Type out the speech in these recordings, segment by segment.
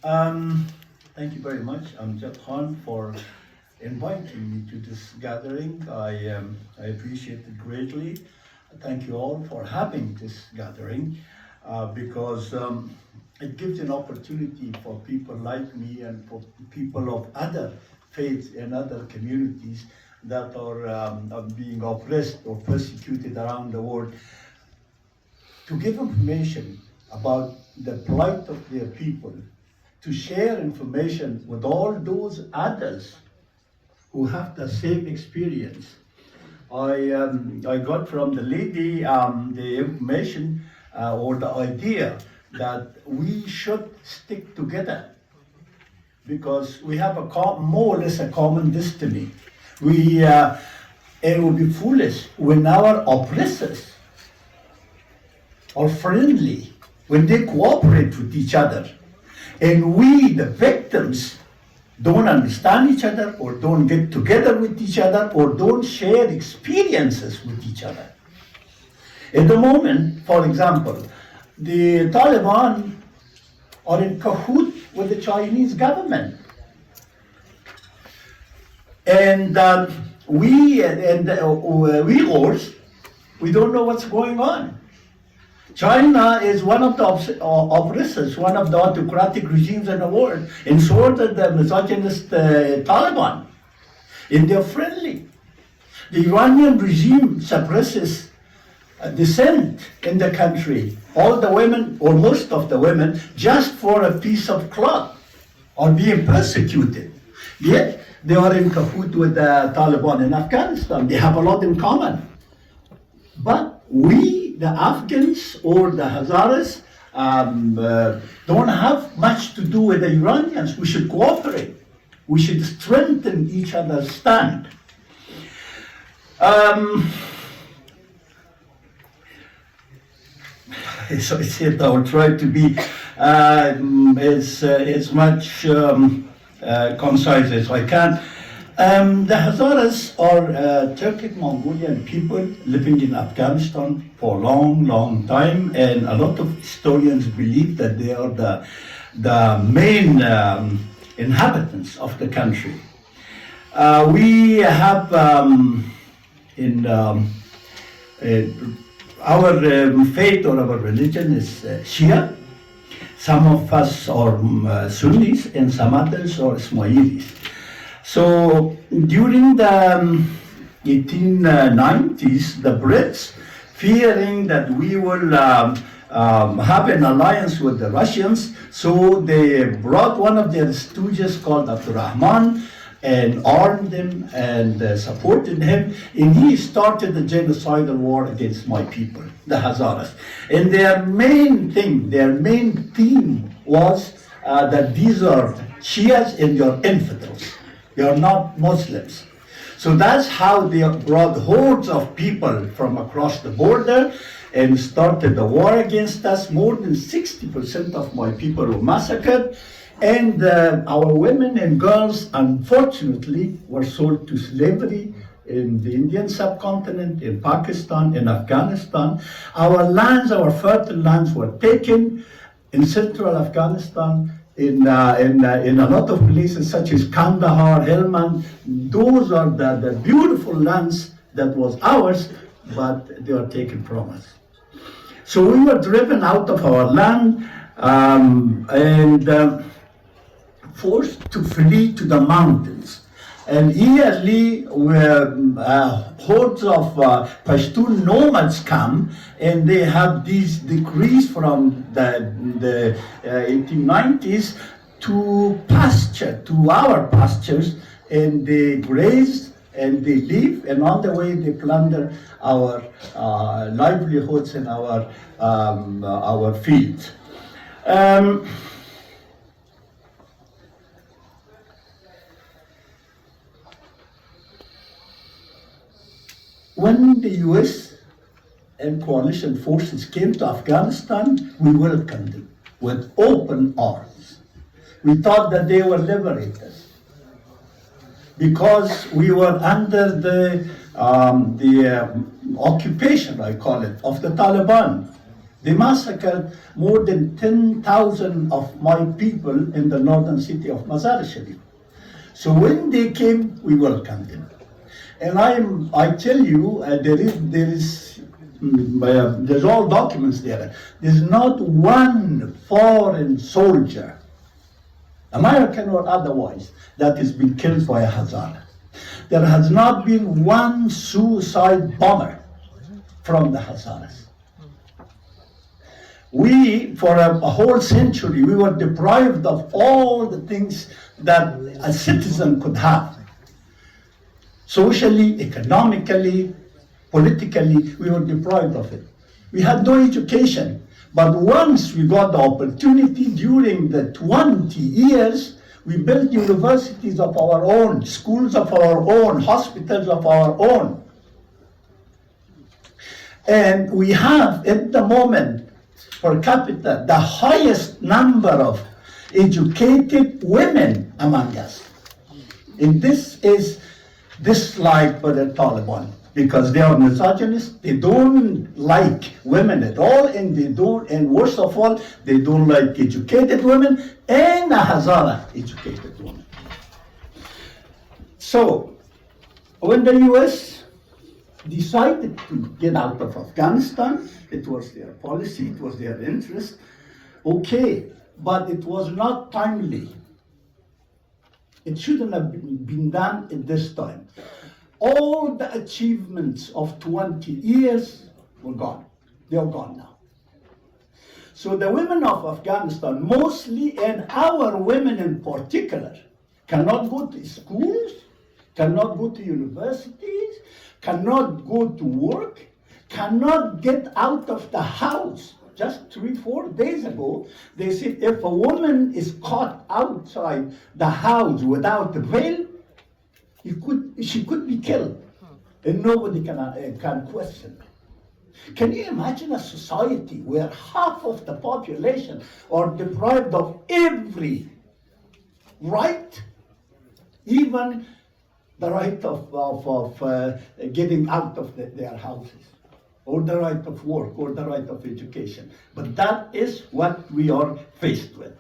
Um, Thank you very much, Amjad Khan, for inviting me to this gathering. I appreciate it greatly. Thank you all for having this gathering because it gives an opportunity for people like me and for people of other faiths and other communities that are being oppressed or persecuted around the world to give information about the plight of their people, to share information with all those others who have the same experience. I got from the lady the information or the idea that we should stick together because we have more or less a common destiny. It would be foolish when our oppressors are friendly, when they cooperate with each other, and we, the victims, don't understand each other or don't get together with each other or don't share experiences with each other. At the moment, for example, the Taliban are in cahoots with the Chinese government. And we Uyghurs, we don't know what's going on. China is one of the oppressors, one of the autocratic regimes in the world, and so are the misogynist Taliban. And they're friendly. The Iranian regime suppresses dissent in the country. All the women, or most of the women, just for a piece of cloth, are being persecuted. Yet, they are in cahoot with the Taliban in Afghanistan. They have a lot in common. But we, the Afghans or the Hazaras, don't have much to do with the Iranians. We should cooperate. We should strengthen each other's stand. So I will try to be as much concise as I can. The Hazaras are Turkic Mongolian people living in Afghanistan for a long, long time, and a lot of historians believe that they are the main inhabitants of the country. We have in our faith or our religion is Shia. Some of us are Sunnis and some others are Ismailis. So during the 1890s, the Brits, fearing that we will have an alliance with the Russians, so they brought one of their stooges called Abdurrahman and armed him and supported him, and he started the genocidal war against my people, the Hazaras. And their main theme was that these are Shias and you're infidels. You're not Muslims. So that's how they brought hordes of people from across the border and started the war against us. More than 60% of my people were massacred. And our women and girls, unfortunately, were sold to slavery in the Indian subcontinent, in Pakistan, in Afghanistan. Our lands, our fertile lands were taken in central Afghanistan, in a lot of places such as Kandahar, Helmand. Those are the beautiful lands that was ours, but they were taken from us. So we were driven out of our land and forced to flee to the mountains. And yearly, hordes of Pashtun nomads come, and they have these decrees from the 1890s to pasture, to our pastures, and they graze and they live, and on the way they plunder our livelihoods and our fields. When the US and coalition forces came to Afghanistan, we welcomed them with open arms. We thought that they were liberators because we were under the occupation, I call it, of the Taliban. They massacred more than 10,000 of my people in the northern city of Mazar Sharif. So when they came, we welcomed them. And I tell you, there's all documents there. There's not one foreign soldier, American or otherwise, that has been killed by a Hazara. There has not been one suicide bomber from the Hazaras. We, for a whole century, we were deprived of all the things that a citizen could have. Socially, economically, politically, we were deprived of it. We had no education. But once we got the opportunity during the 20 years, we built universities of our own, schools of our own, hospitals of our own. And we have, at the moment, per capita, the highest number of educated women among us. And this is disliked by the Taliban because they are misogynist. They don't like women at all, and worst of all, they don't like educated women and a Hazara educated woman. So, when the US decided to get out of Afghanistan, it was their policy, it was their interest, okay, but it was not timely. It shouldn't have been done at this time. All the achievements of 20 years were gone. They are gone now. So the women of Afghanistan mostly, and our women in particular, cannot go to schools, cannot go to universities, cannot go to work, cannot get out of the house. Just 3-4 days ago, they said if a woman is caught outside the house without a veil, she could be killed, and nobody can question it. Can you imagine a society where half of the population are deprived of every right, even the right of getting out of their houses, or the right of work, or the right of education? But that is what we are faced with.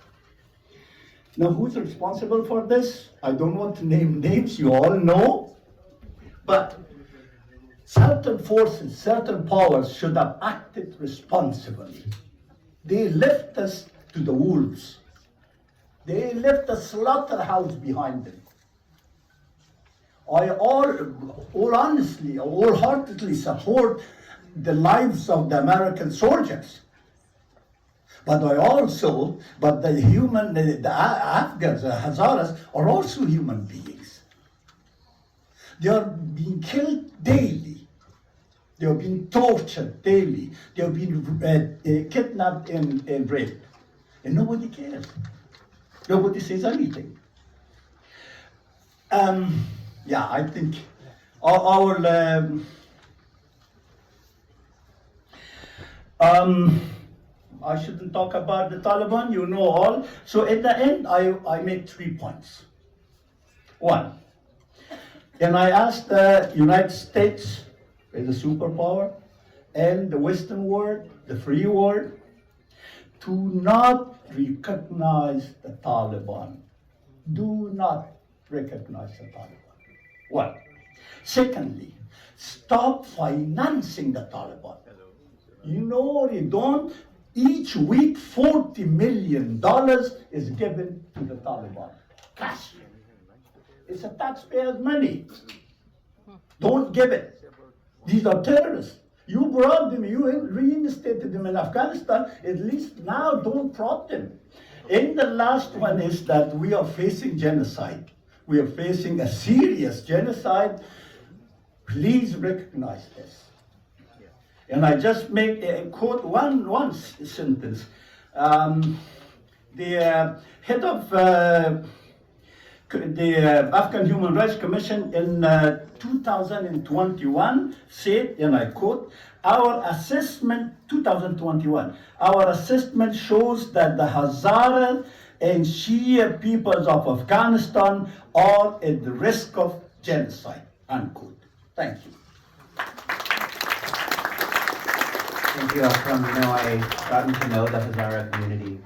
Now, who's responsible for this? I don't want to name names, you all know, but certain forces, certain powers should have acted responsibly. They left us to the wolves. They left a slaughterhouse behind them. I honestly, wholeheartedly support the lives of the American soldiers. But the Afghans, the Hazaras, are also human beings. They are being killed daily. They are being tortured daily. They are being kidnapped and raped. And nobody cares. Nobody says anything. I think I shouldn't talk about the Taliban, you know all. So at the end, I made 3 points. One, and I asked the United States, as a superpower, and the Western world, the free world, to not recognize the Taliban. Do not recognize the Taliban. One. Secondly, stop financing the Taliban. You know, they don't. Each week, $40 million is given to the Taliban. Cash. It's a taxpayer's money. Don't give it. These are terrorists. You brought them, you reinstated them in Afghanistan. At least now don't prop them. And the last one is that we are facing genocide. We are facing a serious genocide. Please recognize this. And I just make quote one sentence. The head of the Afghan Human Rights Commission in 2021 said, and I quote, our assessment shows that the Hazara and Shia peoples of Afghanistan are at the risk of genocide, unquote. Thank you. Thank you, Akram. You know, I've gotten to know the Hazara community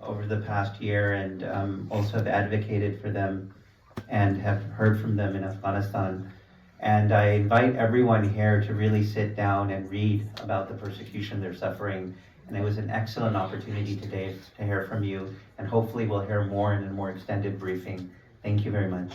over the past year, and also have advocated for them and have heard from them in Afghanistan. And I invite everyone here to really sit down and read about the persecution they're suffering. And it was an excellent opportunity today to hear from you, and hopefully we'll hear more in a more extended briefing. Thank you very much.